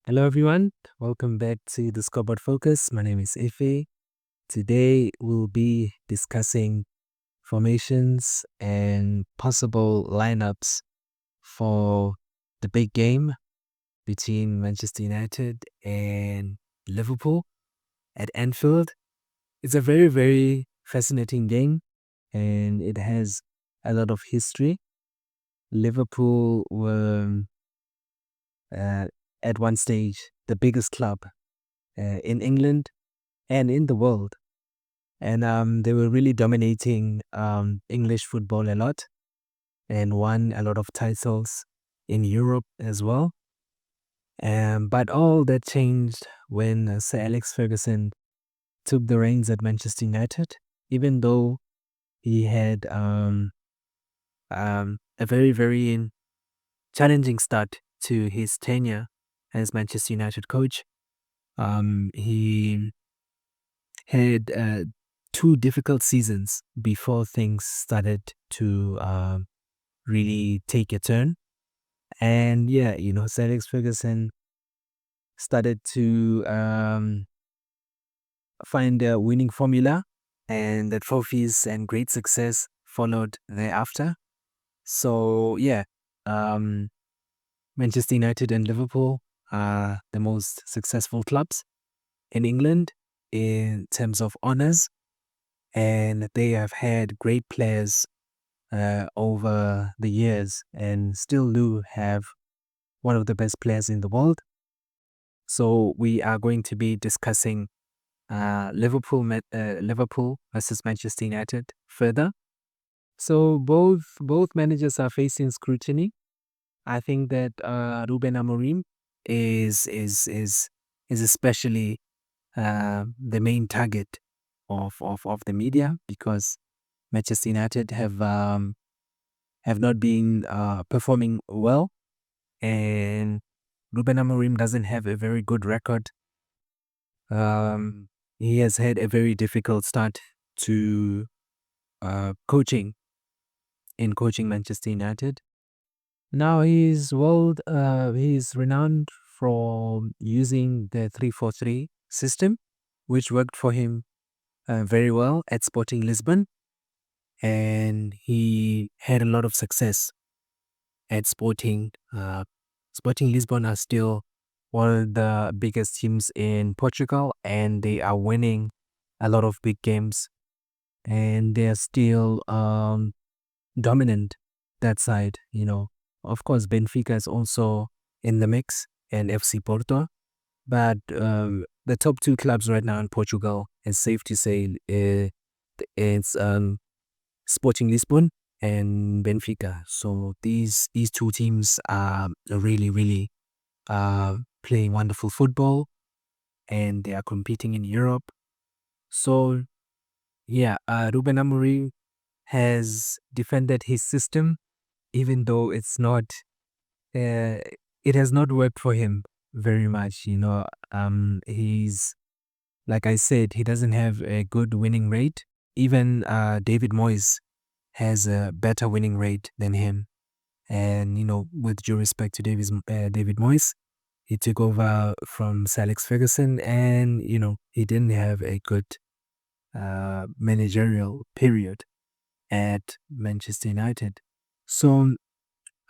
Hello, everyone. Welcome back to the Scoreboard Focus. My name is Ife. Today, we'll be discussing formations and possible lineups for the big game between Manchester United and Liverpool at Anfield. It's a very, very fascinating game, and it has a lot of history. Liverpool were uh, at one stage the biggest club in England and in the world. And they were really dominating English football a lot and won a lot of titles in Europe as well. But all that changed when Sir Alex Ferguson took the reins at Manchester United, even though he had a very, very challenging start to his tenure as Manchester United coach. He had two difficult seasons before things started to really take a turn. And yeah, Sir Alex Ferguson started to find a winning formula, and the trophies and great success followed thereafter. So yeah, um, Manchester United and Liverpool are the most successful clubs in England in terms of honors, and they have had great players over the years and still do have one of the best players in the world. So we are going to be discussing Liverpool versus Manchester United further. So both managers are facing scrutiny. I think that Ruben Amorim is especially the main target of the media because Manchester United have not been performing well, and Ruben Amorim doesn't have a very good record. He has had a very difficult start to coaching Manchester United. Now he's renowned for using the 3-4-3 system, which worked for him very well at Sporting Lisbon, and he had a lot of success at Sporting. Sporting Lisbon are still one of the biggest teams in Portugal, and they are winning a lot of big games, and they are still dominant that side. Of course, Benfica is also in the mix, and FC Porto, but the top two clubs right now in Portugal, it's safe to say, it's Sporting Lisbon and Benfica. So these two teams are really, really playing wonderful football, and they are competing in Europe. So yeah, Ruben Amorim has defended his system, even though it has not worked for him very much. He's, like I said, he doesn't have a good winning rate. Even David Moyes has a better winning rate than him. And, with due respect to David Moyes, he took over from Sir Alex Ferguson, and, he didn't have a good managerial period at Manchester United. So,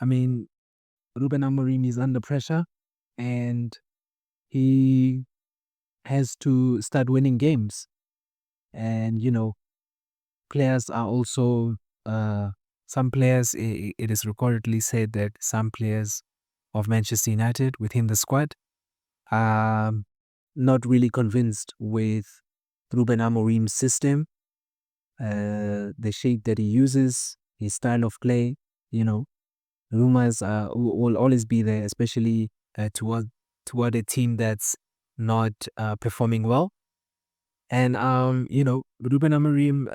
I mean, Ruben Amorim is under pressure, and he has to start winning games. And, players are also, some players, it is recordedly said that some players of Manchester United within the squad are not really convinced with Ruben Amorim's system, the shape that he uses, his style of play. Rumors will always be there, especially toward a team that's not performing well. And Ruben Amorim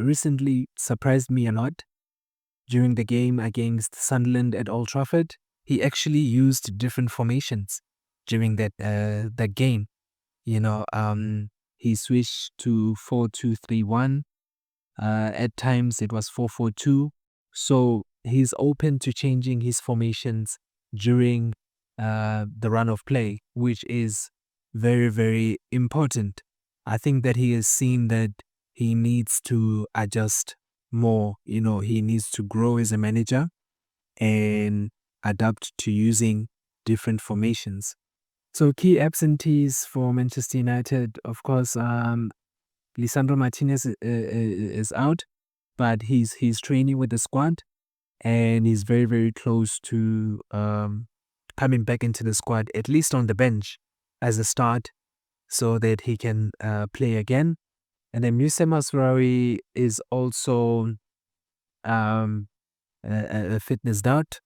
recently surprised me a lot during the game against Sunderland at Old Trafford. He actually used different formations during that game. He switched to 4-2-3-1. At times it was 4-4-2. So he's open to changing his formations during the run of play, which is very, very important. I think that he has seen that he needs to adjust more. He needs to grow as a manager and adapt to using different formations. So key absentees for Manchester United, of course, Lisandro Martínez is out, but he's training with the squad, and he's very, very close to coming back into the squad, at least on the bench as a start, so that he can play again. And then Musa Masraoui is also a fitness doubt.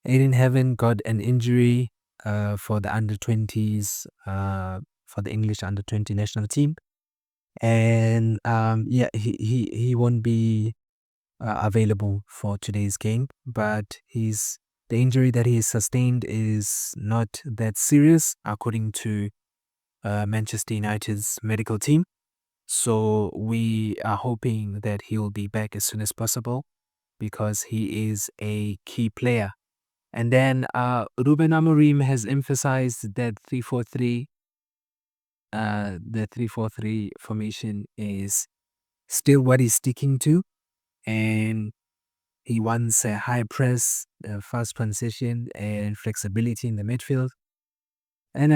Aiden Heaven got an injury for the under-20s, for the English under-20 national team. And he won't be available for today's game, but the injury that he sustained is not that serious, according to Manchester United's medical team. So we are hoping that he will be back as soon as possible, because he is a key player. And then Ruben Amorim has emphasized that 3-4-3, the 3-4-3 formation is still what he's sticking to, and he wants a high press, fast transition, and flexibility in the midfield. And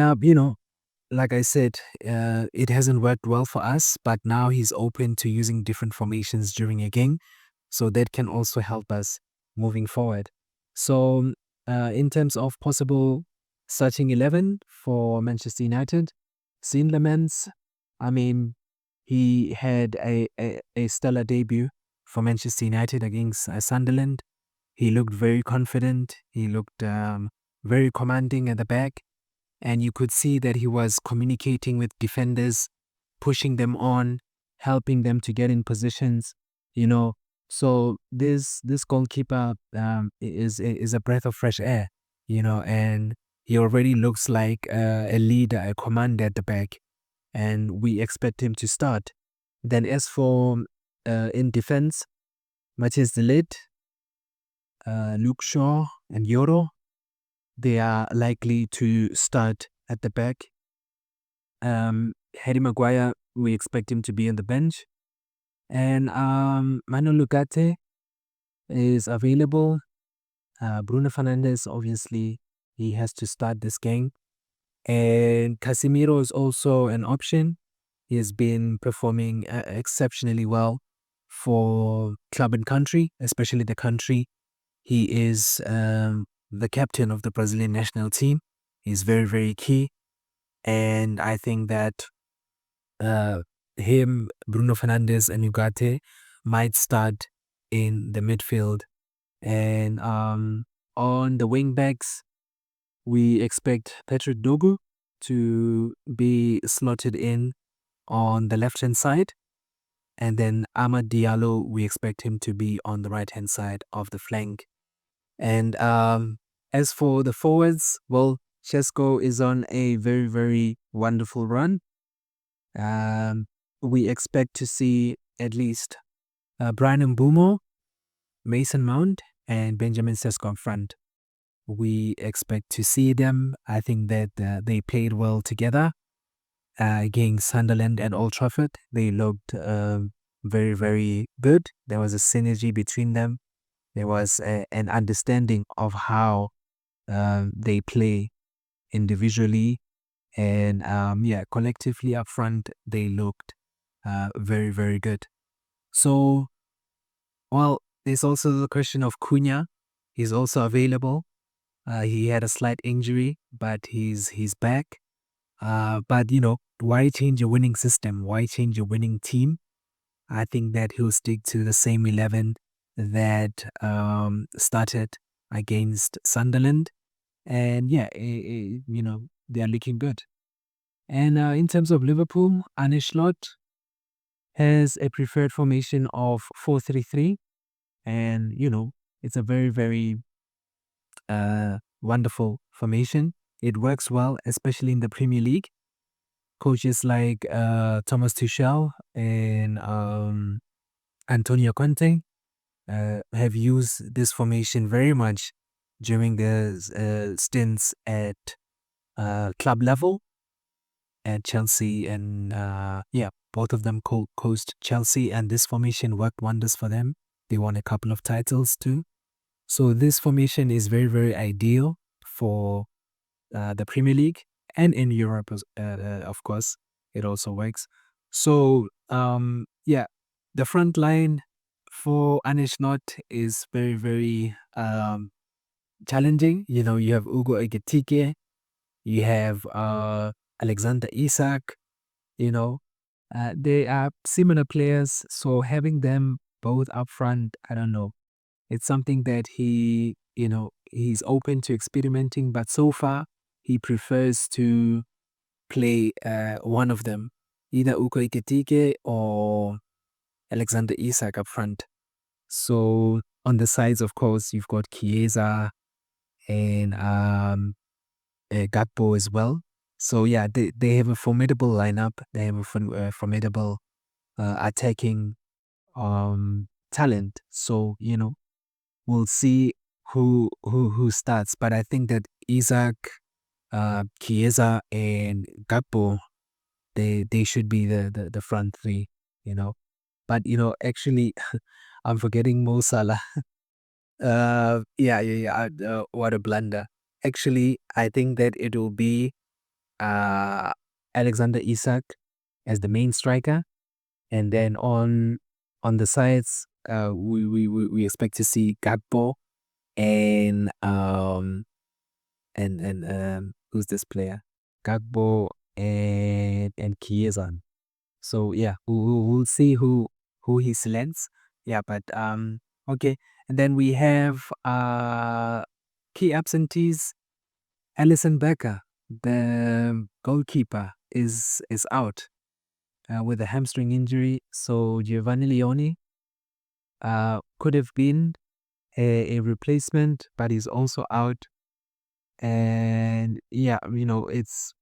like I said, it hasn't worked well for us, but now he's open to using different formations during a game, so that can also help us moving forward. So in terms of possible starting 11 for Manchester United, Lemans, I mean, he had a stellar debut for Manchester United against Sunderland. He looked very confident. He looked very commanding at the back. And you could see that he was communicating with defenders, pushing them on, helping them to get in positions, So this goalkeeper is a breath of fresh air, and he already looks like a leader, a commander at the back, and we expect him to start. Then as for in defense, Matthias de Ligt, Luke Shaw, and Yoro, they are likely to start at the back. Harry Maguire, we expect him to be on the bench. And Manuel Ugarte is available. Bruno Fernandes, obviously, he has to start this game. And Casemiro is also an option. He has been performing exceptionally well for club and country, especially the country. He is the captain of the Brazilian national team. He's very, very key. And I think that him, Bruno Fernandes, and Ugarte might start in the midfield. And on the wing backs, we expect Patrick Dogu to be slotted in on the left-hand side. And then Amad Diallo, we expect him to be on the right-hand side of the flank. And as for the forwards, well, Sesko is on a very, very wonderful run. We expect to see at least Bryan Mbeumo, Mason Mount, and Benjamin Sesko up front. We expect to see them. I think that they played well together against Sunderland and Old Trafford. They looked very, very good. There was a synergy between them. There was an understanding of how they play individually, and collectively up front, they looked very, very good. So, well, there's also the question of Cunha. He's also available. He had a slight injury, but he's back. But why change a winning system? Why change a winning team? I think that he'll stick to the same 11 that started against Sunderland, and they are looking good. And in terms of Liverpool, Arne has a preferred formation of 4-3-3, and it's a very, very wonderful formation. It works well, especially in the Premier League. Coaches like Thomas Tuchel and Antonio Conte have used this formation very much during their stints at club level at Chelsea, and both of them coached Chelsea, and this formation worked wonders for them. They won a couple of titles too. So this formation is very, very ideal for the Premier League and in Europe, of course. It also works. So the front line for Arne is very, very challenging. You have Ugo Ekitike, you have Alexander Isak. They are similar players, so having them both up front, I don't know. It's something that he's open to experimenting, but so far he prefers to play one of them, either Ugo Ekitike or Alexander Isak up front. So on the sides, of course, you've got Chiesa and Gakpo as well. So yeah, they have a formidable lineup. They have a formidable attacking talent. So we'll see who starts. But I think that Isak, Chiesa, and Gakpo, they should be the front three. But actually, I'm forgetting Mo Salah. What a blunder. Actually, I think that it will be Alexander Isak as the main striker, and then on the sides, we expect to see Gakpo and who's this player? Gakpo and Chiesa. So yeah, we'll see who he selects. Yeah, but okay. And then we have key absentees. Alisson Becker, the goalkeeper, is out with a hamstring injury. So Giovanni Leone could have been a replacement, but he's also out. And yeah, it's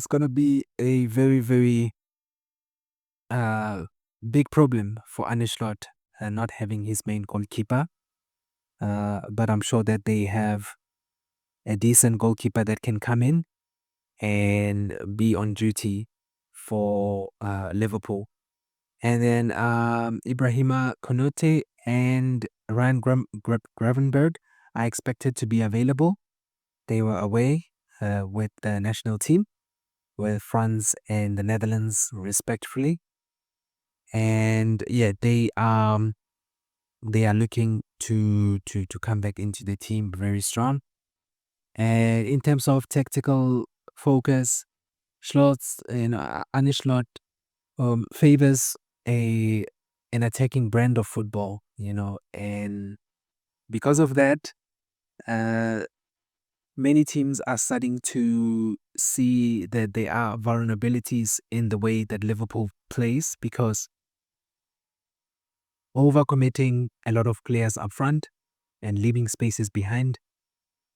gonna be a very, very big problem for Arne Slot not having his main goalkeeper. But I'm sure that they have a decent goalkeeper that can come in and be on duty for Liverpool. And then Ibrahima Konate and Ryan Gravenberch are expected to be available. They were away with the national team, with France and the Netherlands, respectively. And yeah, they are looking to come back into the team very strong. And in terms of tactical focus, Arne Slot favors an attacking brand of football, and because of that, many teams are starting to see that there are vulnerabilities in the way that Liverpool plays, because overcommitting a lot of players up front and leaving spaces behind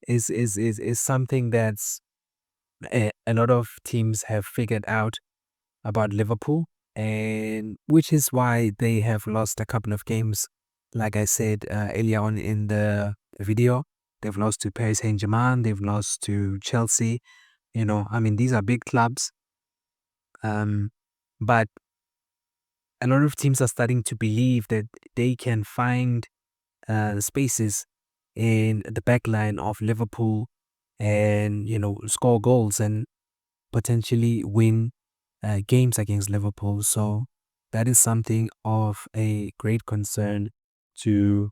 is something that's a lot of teams have figured out about Liverpool, and which is why they have lost a couple of games. Like I said earlier on in the video, they've lost to Paris Saint-Germain, they've lost to Chelsea. These are big clubs. But a lot of teams are starting to believe that they can find spaces in the back line of Liverpool and, score goals and potentially win games against Liverpool. So that is something of a great concern to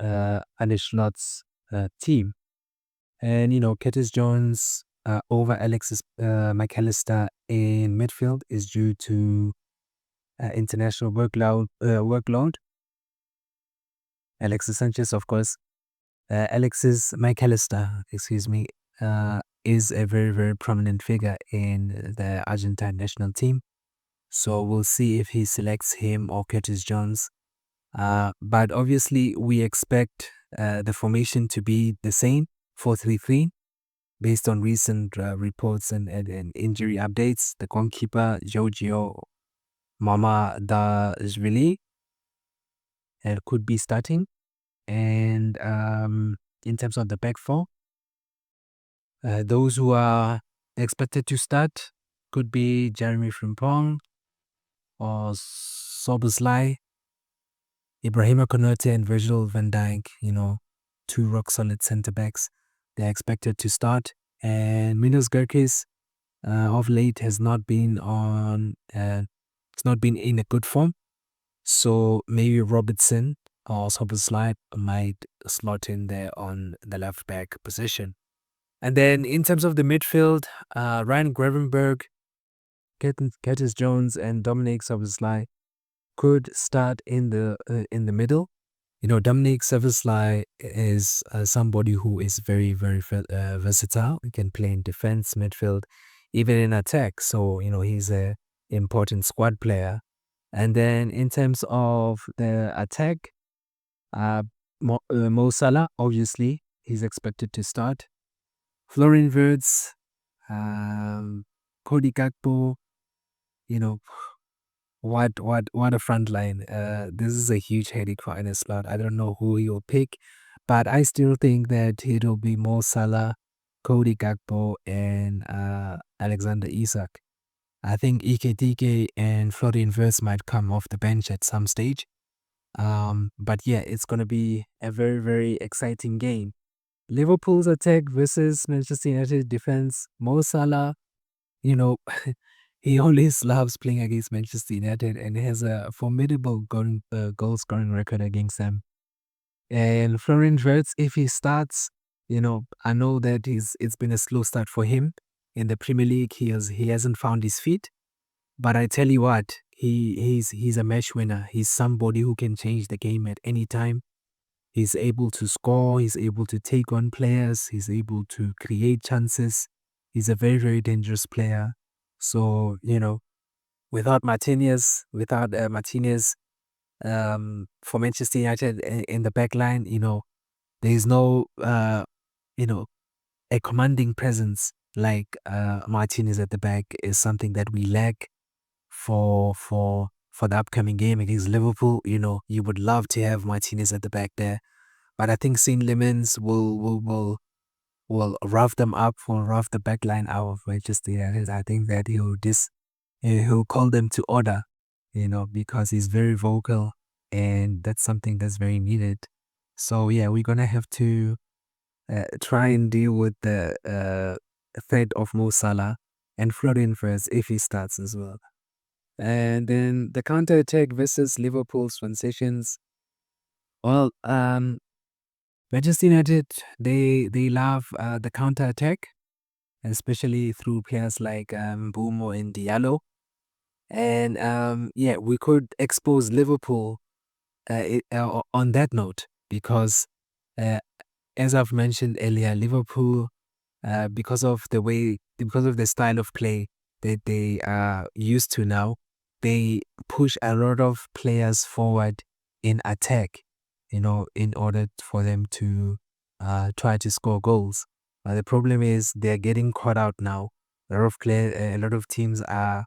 Arne Slot's team. And, Curtis Jones over Alexis McAllister in midfield is due to international workload. Alexis Sanchez, of course. Alexis McAllister, excuse me, is a very, very prominent figure in the Argentine national team. So we'll see if he selects him or Curtis Jones. But obviously, we expect the formation to be the same, 4-3-3, based on recent reports and injury updates. The goalkeeper, Giorgio Mamardashvili, could be starting. And And in terms of the back four, those who are expected to start could be Jeremy Frimpong or Soboslai, Ibrahima Konate and Virgil van Dijk, two rock solid centre backs. They're expected to start. And Minos Gerkis of late has not been it's not been in a good form. So maybe Robertson or Soboslai might slot in there on the left back position. And then in terms of the midfield, Ryan Gravenberch, Curtis Jones, and Dominic Soboslai could start in the middle. Dominic Soboslai is somebody who is very, very versatile. He can play in defense, midfield, even in attack. So, he's a important squad player. And then in terms of the attack, Mo Salah, obviously, he's expected to start. Florian Wirtz, Cody Gakpo, what a front line. This is a huge headache for Arne Slot. I don't know who he'll pick, but I still think that it'll be Mo Salah, Cody Gakpo, and Alexander Isak. I think Iketike and Florian Wirtz might come off the bench at some stage. But yeah, it's gonna be a very, very exciting game. Liverpool's attack versus Manchester United defense. Mo Salah, he always loves playing against Manchester United and has a formidable goal scoring record against them. And Florian Wirtz, if he starts, I know that it's been a slow start for him in the Premier League. He hasn't found his feet, but I tell you what, he's a match winner. He's somebody who can change the game at any time. He's able to score. He's able to take on players. He's able to create chances. He's a very, very dangerous player. So, without Martinez, for Manchester United in the back line, there's no, a commanding presence like Martinez at the back is something that we lack for the upcoming game against Liverpool. You would love to have Martinez at the back there, but I think Saint Lemons will rough them up, will rough the back line out of Manchester United. I think that he'll call them to order, because he's very vocal, and that's something that's very needed. So yeah, we're gonna have to try and deal with the threat of Mo Salah and Florian Wirtz if he starts as well. And then the counter attack versus Liverpool's transitions. Well, Manchester United, they love the counter attack, especially through players like Mbeumo and Diallo. And yeah, we could expose Liverpool on that note because, as I've mentioned earlier, Liverpool, because of the style of play that they are used to now, they push a lot of players forward in attack, in order for them to try to score goals. But the problem is they're getting caught out now. A lot of teams are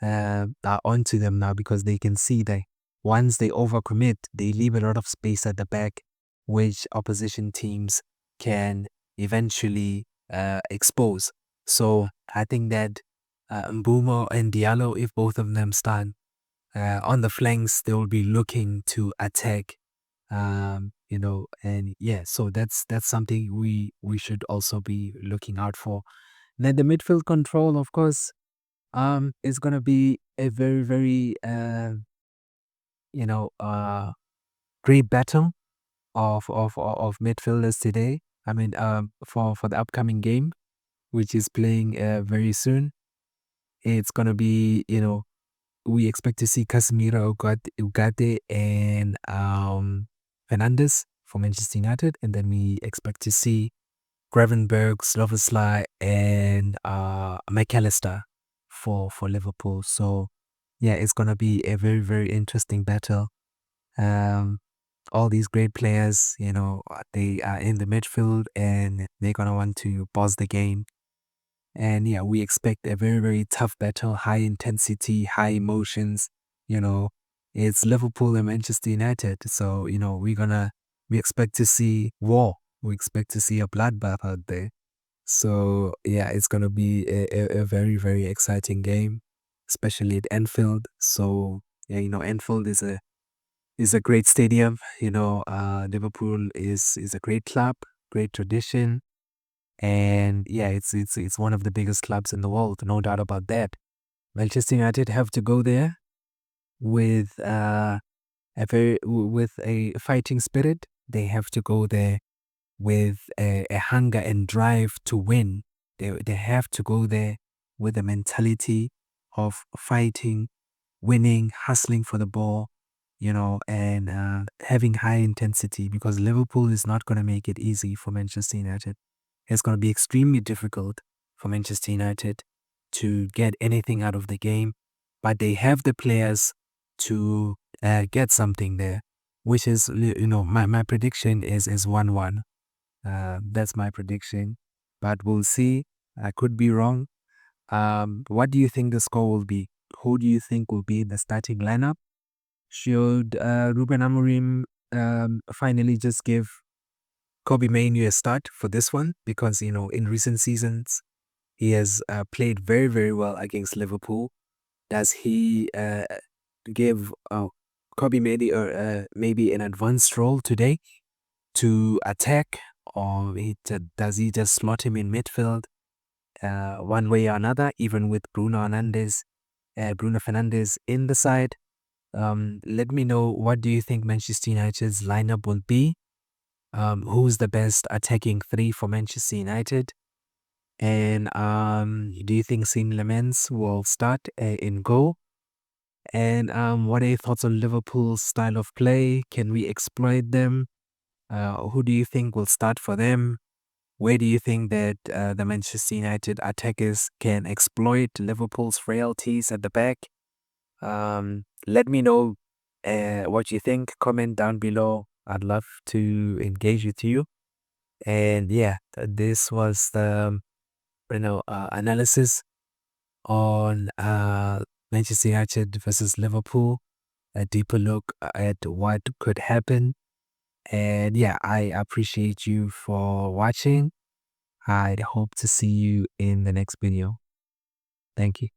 onto them now because they can see that once they overcommit, they leave a lot of space at the back, which opposition teams can eventually expose. So I think that Mbeumo and Diallo, if both of them stand on the flanks, they will be looking to attack. And yeah, so that's something we should also be looking out for. Then the midfield control, of course, is gonna be a very, very great battle of midfielders today. I mean, for the upcoming game, which is playing very soon. It's gonna be, we expect to see Casemiro, Ugarte, and Fernandes for Manchester United, and then we expect to see Gravenberch, Szoboszlai, and McAllister for Liverpool. So yeah, it's gonna be a very, very interesting battle. All these great players, they are in the midfield and they're gonna want to pause the game. And yeah, we expect a very, very tough battle, high intensity, high emotions. It's Liverpool and Manchester United. So, we're gonna we expect to see war. We expect to see a bloodbath out there. So yeah, it's gonna be a very, very exciting game, especially at Anfield. So yeah, Anfield is a great stadium. Liverpool is a great club, great tradition, and yeah, it's one of the biggest clubs in the world, no doubt about that. Manchester United have to go there with with a fighting spirit. They have to go there with a hunger and drive to win. They have to go there with a mentality of fighting, winning, hustling for the ball, and having high intensity, because Liverpool is not going to make it easy for Manchester United. It's going to be extremely difficult for Manchester United to get anything out of the game, but they have the players to get something there, which is, my prediction is 1-1. That's my prediction, but we'll see. I could be wrong. What do you think the score will be? Who do you think will be the starting lineup? Should Ruben Amorim finally just give Kobe Mainoo a start for this one? Because, in recent seasons, he has played very, very well against Liverpool. Does he give Kobe maybe an advanced role today to attack, or does he just slot him in midfield one way or another, even with Bruno Fernandes in the side? Let me know, what do you think Manchester United's lineup will be? Who's the best attacking three for Manchester United? And do you think Saint Lemens will start in goal? And what are your thoughts on Liverpool's style of play? Can we exploit them? Who do you think will start for them? Where do you think that the Manchester United attackers can exploit Liverpool's frailties at the back? Let me know what you think. Comment down below. I'd love to engage with you. And yeah, this was the analysis on Manchester United versus Liverpool. A deeper look at what could happen. And yeah, I appreciate you for watching. I hope to see you in the next video. Thank you.